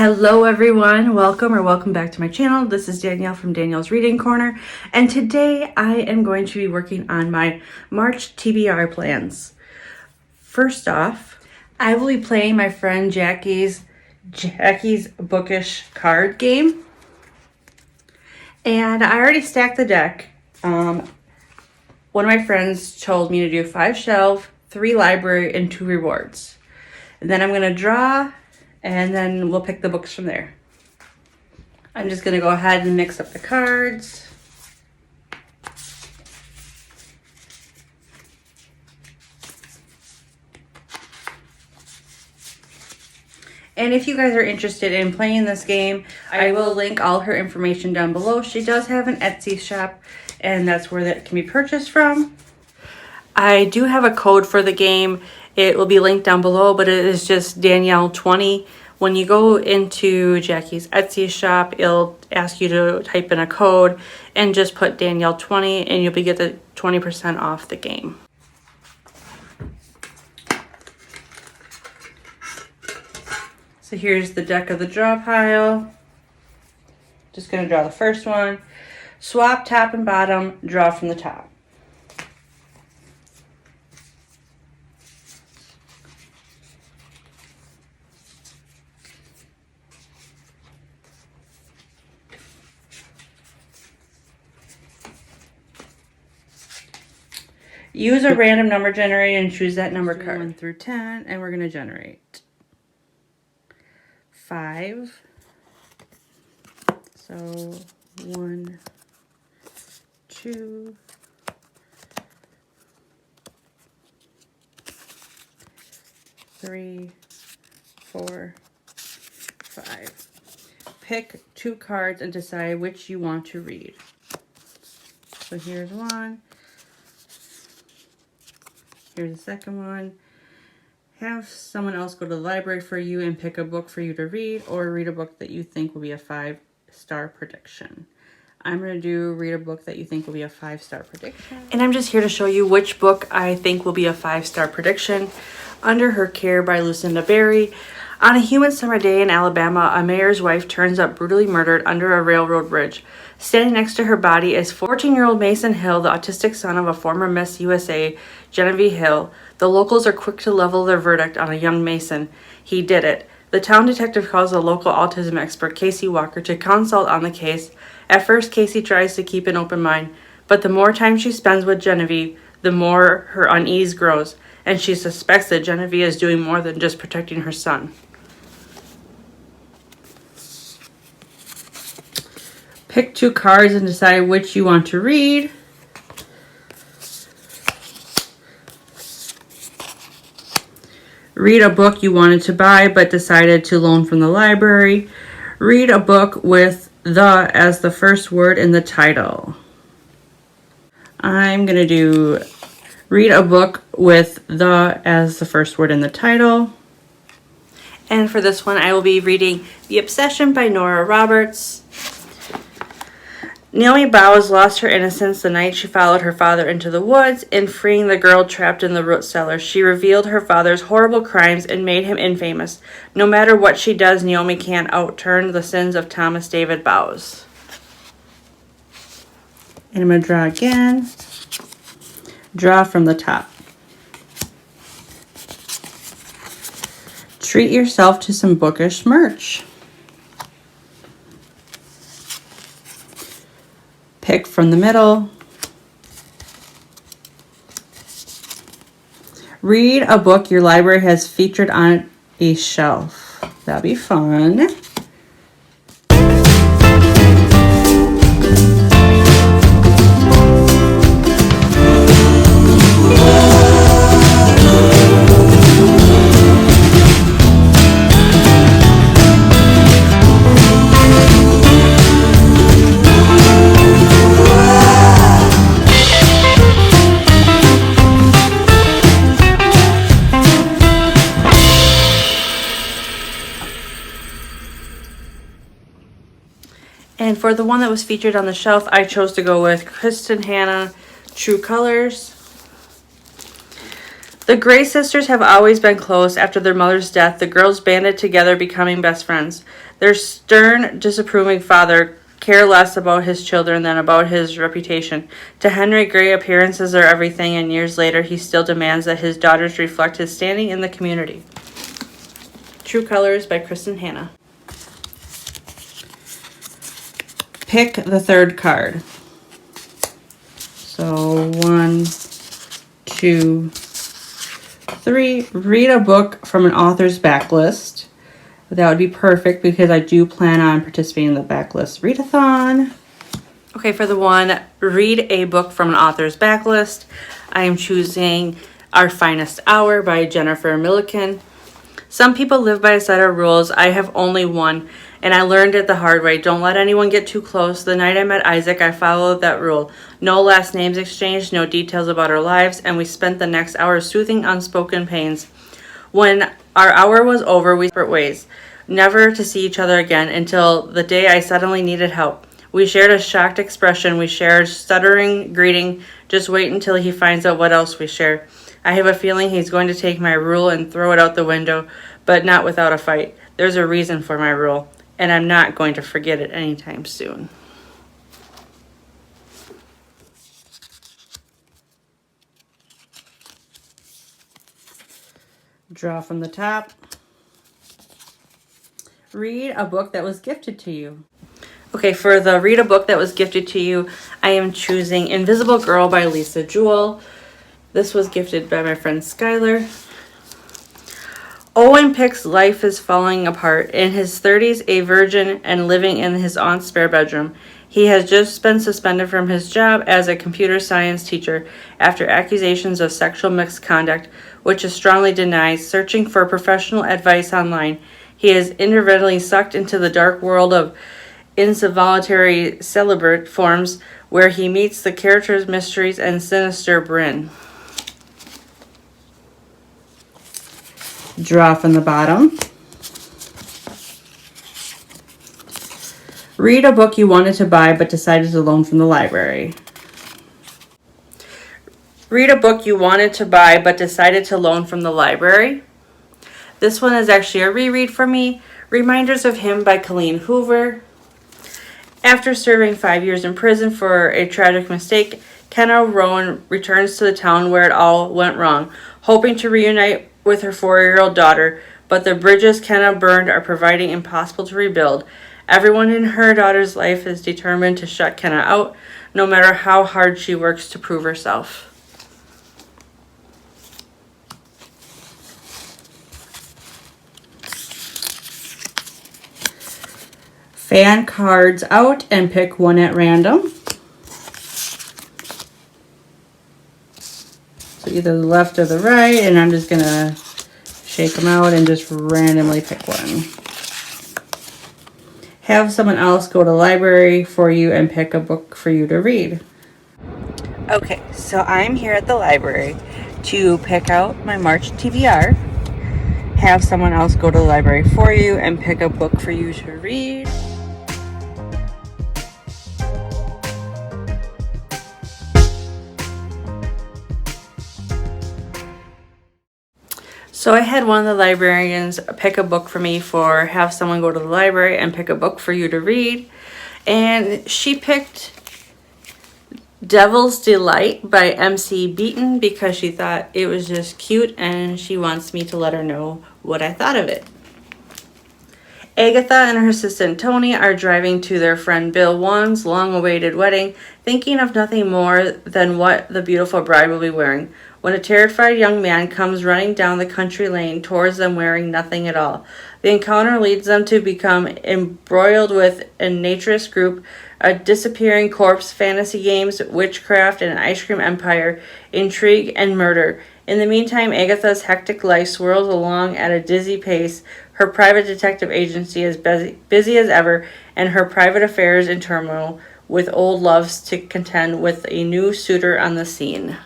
Hello everyone, welcome back to my channel. This is Danielle from Danielle's Reading Corner, and today I am going to be working on my March TBR plans. First off, I will be playing my friend Jacqie's Bookish card game, and I already stacked the deck. One of my friends told me to do 5 shelf, 3 library, and 2 rewards. And then I'm going to draw, and then we'll pick the books from there. I'm just going to go ahead and mix up the cards. And if you guys are interested in playing this game, I will link all her information down below. She does have an Etsy shop, and that's where that can be purchased from. I do have a code for the game. It will be linked down below, but it is just Danielle20. When you go into Jacqie's Etsy shop, it'll ask you to type in a code and just put Danielle20 and you'll get the 20% off the game. So here's the deck of the draw pile. Just going to draw the first one. Swap top and bottom, draw from the top. Use a random number generator and choose that number card. 1 through 10, and we're going to generate 5. So 1, 2, 3, 4, 5. Pick 2 cards and decide which you want to read. So here's one. Here's the second one. Have someone else go to the library for you and pick a book for you to read, or read a book that you think will be a 5-star prediction. I'm going to read a book that you think will be a 5-star prediction. And I'm just here to show you which book I think will be a 5-star prediction. Under Her Care by Lucinda Berry. On a humid summer day in Alabama, a mayor's wife turns up brutally murdered under a railroad bridge. Standing next to her body is 14-year-old Mason Hill, the autistic son of a former Miss USA, Genevieve Hill. The locals are quick to level their verdict on a young Mason. He did it. The town detective calls a local autism expert, Casey Walker, to consult on the case. At first, Casey tries to keep an open mind, but the more time she spends with Genevieve, the more her unease grows, and she suspects that Genevieve is doing more than just protecting her son. Pick 2 cards and decide which you want to read. Read a book you wanted to buy but decided to loan from the library. Read a book with "the" as the first word in the title. I'm going to do read a book with "the" as the first word in the title. And for this one, I will be reading The Obsession by Nora Roberts. Naomi Bowes lost her innocence the night she followed her father into the woods. In freeing the girl trapped in the root cellar, she revealed her father's horrible crimes and made him infamous. No matter what she does, Naomi can't outturn the sins of Thomas David Bowes. And I'm going to draw again. Draw from the top. Treat yourself to some Bookish merch. Pick from the middle. Read a book your library has featured on a shelf. That'll be fun. And for the one that was featured on the shelf, I chose to go with Kristen Hanna True Colors. The Gray sisters have always been close. After their mother's death, the girls banded together, becoming best friends. Their stern, disapproving father cared less about his children than about his reputation. To Henry Gray, appearances are everything, and years later he still demands that his daughters reflect his standing in the community. True Colors by Kristen Hanna. Pick the third card. So 1, 2, 3. Read a book from an author's backlist. That would be perfect because I do plan on participating in the backlist readathon. Okay, for the one, read a book from an author's backlist. I am choosing Our Finest Hour by Jennifer Milliken. Some people live by a set of rules. I have only one, and I learned it the hard way. Don't let anyone get too close. The night I met Isaac, I followed that rule. No last names exchanged, no details about our lives, and we spent the next hour soothing unspoken pains. When our hour was over, we separate ways, never to see each other again until the day I suddenly needed help. We shared a shocked expression. We shared stuttering greeting. Just wait until he finds out what else we share. I have a feeling he's going to take my rule and throw it out the window, but not without a fight. There's a reason for my rule, and I'm not going to forget it anytime soon. Draw from the top. Read a book that was gifted to you. Okay, for the read a book that was gifted to you, I am choosing Invisible Girl by Lisa Jewell. This was gifted by my friend Skylar. Owen Pick's life is falling apart. In his 30s, a virgin and living in his aunt's spare bedroom. He has just been suspended from his job as a computer science teacher after accusations of sexual misconduct, which is strongly denied. Searching for professional advice online, he is inadvertently sucked into the dark world of 𝒍𝒊𝒏𝒌𝒔 forms, where he meets the characters, mysteries, and sinister Bryn. Draw from the bottom. Read a book you wanted to buy but decided to loan from the library. Read a book you wanted to buy but decided to loan from the library. This one is actually a reread for me. Reminders of Him by Colleen Hoover. After serving 5 years in prison for a tragic mistake, Kenna Rowan returns to the town where it all went wrong, hoping to reunite with her 4-year-old daughter, but the bridges Kenna burned are proving impossible to rebuild. Everyone in her daughter's life is determined to shut Kenna out, no matter how hard she works to prove herself. Fan cards out and pick one at random. So either the left or the right, and I'm just gonna shake them out and just randomly pick one. Have someone else go to the library for you and pick a book for you to read. Okay, so I'm here at the library to pick out my March TBR. Have someone else go to the library for you and pick a book for you to read. So I had one of the librarians pick a book for me for have someone go to the library and pick a book for you to read. And she picked Devil's Delight by 𝒐𝒏𝒊𝒏𝒈 because she thought it was just cute and she wants me to let her know what I thought of it. Agatha and her assistant Tony are driving to their friend Bill Wan's long-awaited wedding, thinking of nothing more than what the beautiful bride will be wearing, when a terrified young man comes running down the country lane towards them wearing nothing at all. The encounter leads them to become embroiled with a naturist group, a disappearing corpse, fantasy games, witchcraft, and an ice cream empire, intrigue, and murder. In the meantime, Agatha's hectic life swirls along at a dizzy pace, her private detective agency is busy as ever, and her private affairs in turmoil, with old loves to contend with a new suitor on the scene.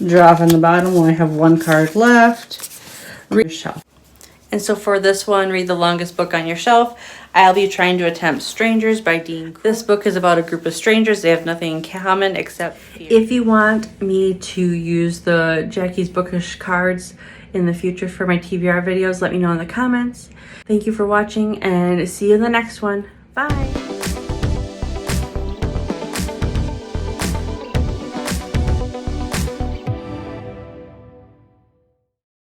Draw from the bottom. We only have one card left. Read shelf. And so for this one, Read the Longest Book on Your Shelf, I'll be trying to attempt Strangers by Dean. This book is about a group of strangers. They have nothing in common except fear. If you want me to use the Jacqie's Bookish cards in the future for my TBR videos, let me know in the comments. Thank you for watching and see you in the next one. Bye!